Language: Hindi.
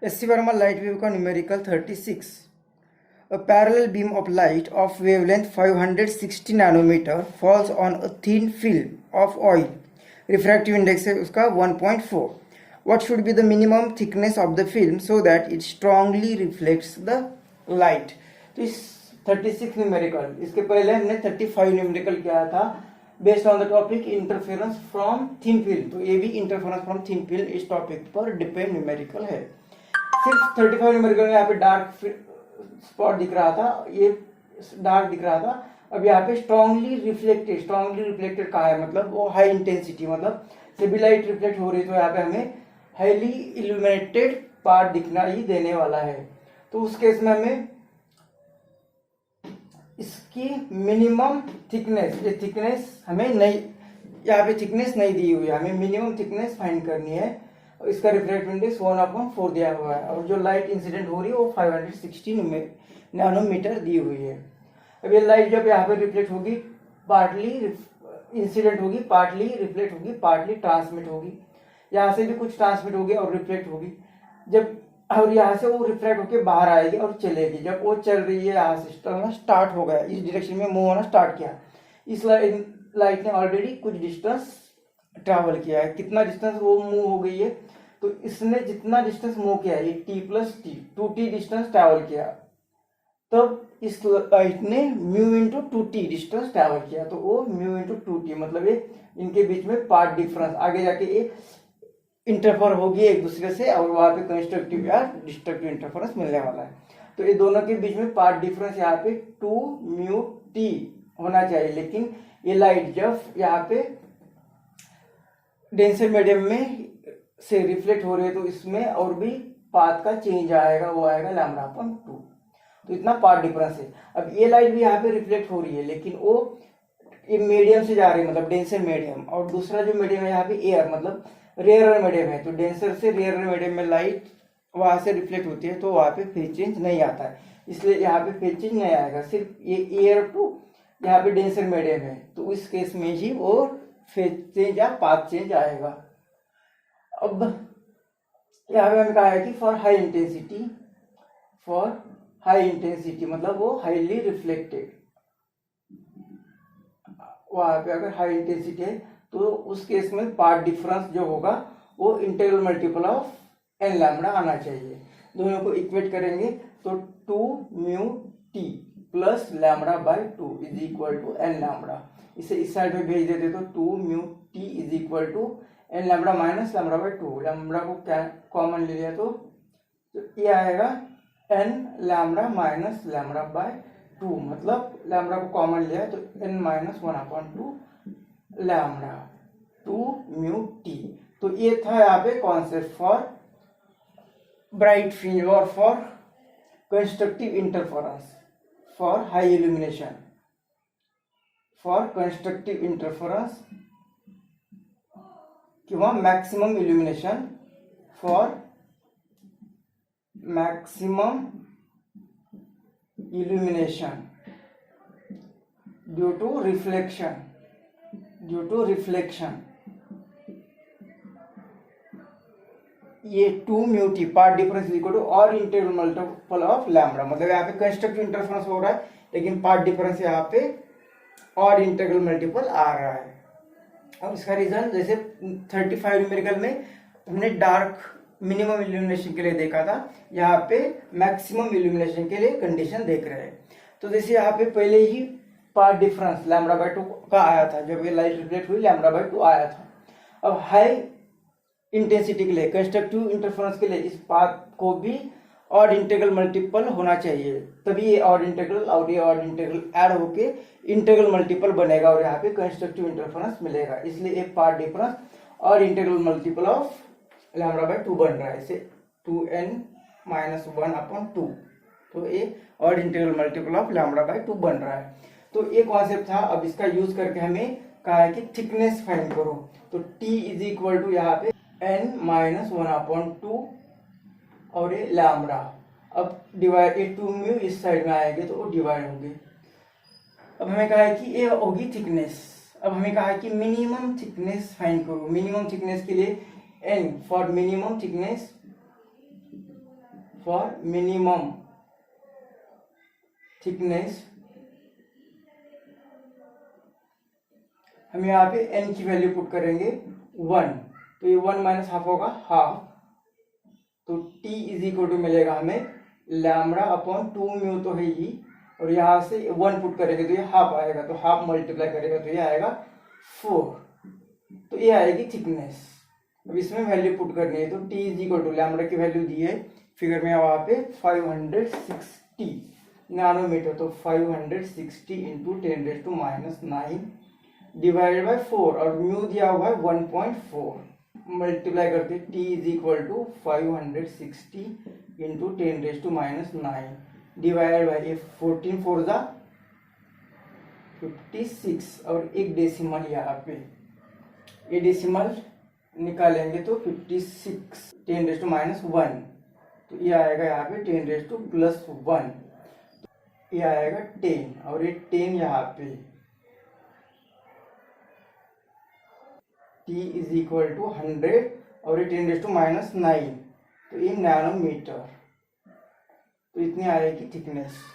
SC Verma light wave का numerical 36. A parallel beam of light of wavelength 560 nanometer falls on a thin film of oil. Refractive index है उसका 1.4. What should be the minimum thickness of the film so that it strongly reflects the light? तो इस 36 न्यूमेरिकल, इसके पहले हमने 35 न्यूमेरिकल किया था based on the topic interference from thin film. तो ये भी इंटरफेरेंस फ्रॉम थिन फिल्म इस टॉपिक पर डिपेंड न्यूमेरिकल है। सिर्फ 35 न्यूमेरिकल में यहाँ पे डार्क स्पॉट दिख रहा था, ये डार्क दिख रहा था। अब यहाँ पे स्ट्रांगली रिफ्लेक्टेड कहा है, मतलब वो हाई इंटेंसिटी, मतलब सभी लाइट रिफ्लेक्ट हो रही है, तो यहाँ पे हमें हाईली इल्यूमिनेटेड पार्ट दिखना ही देने वाला है। तो उस केस में हमें इसकी मिनिमम थिकनेस, ये थिकनेस हमें नहीं, यहाँ पे थिकनेस नहीं दी हुई है, हमें मिनिमम थिकनेस फाइंड करनी है। इसका रिफ्रैक्टिव इंडेक्स 1/4 दिया हुआ है और जो लाइट इंसिडेंट हो रही है वो 560 नैनोमीटर दी हुई है। अब ये लाइट जब यहाँ पे रिफ्लेक्ट होगी, पार्टली इंसिडेंट होगी, पार्टली रिफ्लेक्ट होगी, पार्टली ट्रांसमिट होगी, यहाँ से भी कुछ ट्रांसमिट होगी और रिफ्लेक्ट होगी, जब और यहाँ से वो रिफ्लेक्ट होके बाहर आएगी और चलेगी। जब वो चल रही है, यहाँ से चलना स्टार्ट हो गया, इस डायरेक्शन में मूव होना स्टार्ट किया, इस लाइट ने ऑलरेडी कुछ डिस्टेंस ट्रैवल किया है। कितना डिस्टेंस वो मूव हो गई है, तो इसने जितना डिस्टेंस मूव किया है, ये t+t 2t डिस्टेंस ट्रैवल किया, तब इस लाइट ने mu into 2t distance travel किया, तो वो म्यू इंटू 2t, मतलब ये इनके बीच में पार्ट डिफरेंस, आगे जाके ये इंटरफेयर होगी एक दूसरे से और वहां पे कंस्ट्रक्टिव या डिस्ट्रक्टिव इंटरफेरेंस मिलने वाला है। तो ये दोनों के बीच में पार्ट डिफरेंस यहाँ पे 2μt होना चाहिए, लेकिन ये लाइट जब यहाँ पे डेंसर मीडियम में से रिफ्लेक्ट हो रही है तो इसमें और भी पाथ का चेंज आएगा, वो आएगा λ/2। तो इतना पार्ट डिफरेंस है। अब ये लाइट भी यहाँ पे रिफ्लेक्ट हो रही है, लेकिन वो ये मीडियम से जा रही है, मतलब डेंसर मीडियम, और दूसरा जो मीडियम है यहाँ पे एयर, मतलब रेयर मीडियम है। तो डेंसर से रेयर मीडियम में लाइट वहां से रिफ्लेक्ट होती है, तो वहां पे फेज चेंज नहीं आता है, इसलिए यहाँ पे फेज चेंज नहीं आएगा। सिर्फ ये एयर टू यहाँ पे डेंसर मीडियम है, तो इस केस में ही वो फेज चेंज या पाथ चेंज आएगा। अब यहाँ पे हमें कहा है कि फॉर हाई इंटेंसिटी मतलब वो हाईली रिफ्लेक्टेड, वहां पे अगर हाई इंटेंसिटी है तो उस केस में पार्ट डिफरेंस जो होगा वो integral multiple of n lambda आना चाहिए। दोनों को इक्वेट करेंगे तो 2μt plus λ/2 is equal to n lambda. इसे इस साइड में भेज देते तो 2μt is equal to n lambda minus λ/2। Lambda को क्या कॉमन ले लिया तो ये आएगा n लैम्बडा माइनस λ/2, मतलब लैम्बडा को कॉमन लिया तो n माइनस 1/2 लैम्बडा 2μt। तो ये था यहाँ पे कॉन्सेप्ट फॉर ब्राइट फ्रिंज और for constructive interference for high illumination, for constructive interference किंवा maximum illumination, for maximum illumination due to reflection, ये 2μt path difference equal to और इंटीग्रल मल्टीपल ऑफ लैम्बडा, मतलब यहाँ पे कंस्ट्रक्टिव इंटरफेरेंस हो रहा है लेकिन पार्ट डिफरेंस यहाँ पे और इंटीग्रल मल्टीपल आ रहा है। और इसका रीजन जैसे 35 न्यूमेरिकल में हमने डार्क मिनिमम इल्यूमिनेशन के लिए देखा था, यहाँ पे मैक्सिमम इल्यूमिनेशन के लिए कंडीशन देख रहे हैं। तो जैसे यहाँ पे पहले ही पार्ट डिफरेंस λ/2 का आया था, जब ये लाइट रिफ्लेक्ट हुई λ/2 आया था। अब हाई इंटेंसिटी के लिए कंस्ट्रक्टिव इंटरफेरेंस के लिए इस पाथ को भी और इंटीग्रल मल्टीपल होना चाहिए, तभी ये और इंटीग्रल और ये और इंटीग्रल ऐड होके इंटीग्रल मल्टीपल बनेगा और यहाँ पे कंस्ट्रक्टिव इंटरफेरेंस मिलेगा। इसलिए एक पार्ट डिफरेंस और इंटीग्रल मल्टीपल ऑफ λ/2 बन रहा है, इसे 2n-1/2, तो ये और इंटीग्रल मल्टीपल ऑफ λ/2 बन रहा है। तो ये कॉन्सेप्ट था। अब इसका यूज करके हमें कहा है कि थिकनेस फाइंड करो, तो t इज इक्वल टू यहाँ पे n-1/2 और ये लैम्बडा। अब डिवाइड, ये 2μ इस साइड में आएंगे तो वो डिवाइड होंगे। अब हमें कहा है कि ये होगी थिकनेस। अब हमें कहा है कि मिनिमम थिकनेस फाइंड करो। मिनिमम थिकनेस के लिए n for minimum thickness for minimum thickness हम यहाँ पे n की वैल्यू पुट करेंगे 1, तो ये 1 माइनस हाफ होगा हाफ, तो t इज इक्वल टू मिलेगा हमें लैम्बडा अपॉन 2 म्यू तो है ही, और यहाँ से 1 पुट करेंगे तो ये हाफ आएगा, तो हाफ मल्टीप्लाई करेगा तो ये आएगा 4, तो ये आएगी थिकनेस। अब इसमें वैल्यू पुट करनी है, तो t is equal to lambda की वैल्यू दी है फिगर में वहाँ पे 560 नैनोमीटर, तो 560 इंटू 10⁻⁹ डिवाइडेड बाय 4, और म्यू दिया हुआ है 1.4, मल्टीप्लाई करते t is equal to 560 into 10⁻⁹ divided by 14 4 जा 56, और एक डेसिमल यहाँ पे, ये डेसिमल निकालेंगे तो 56 10⁻⁻1, तो ये आएगा यहाँ पे 10⁻+1, ये आएगा 10, और ये 10 यहाँ पे t इज इक्वल टू 100, और ये 10⁻⁹, तो ये नैनोमीटर, तो इतनी आएगी थिकनेस।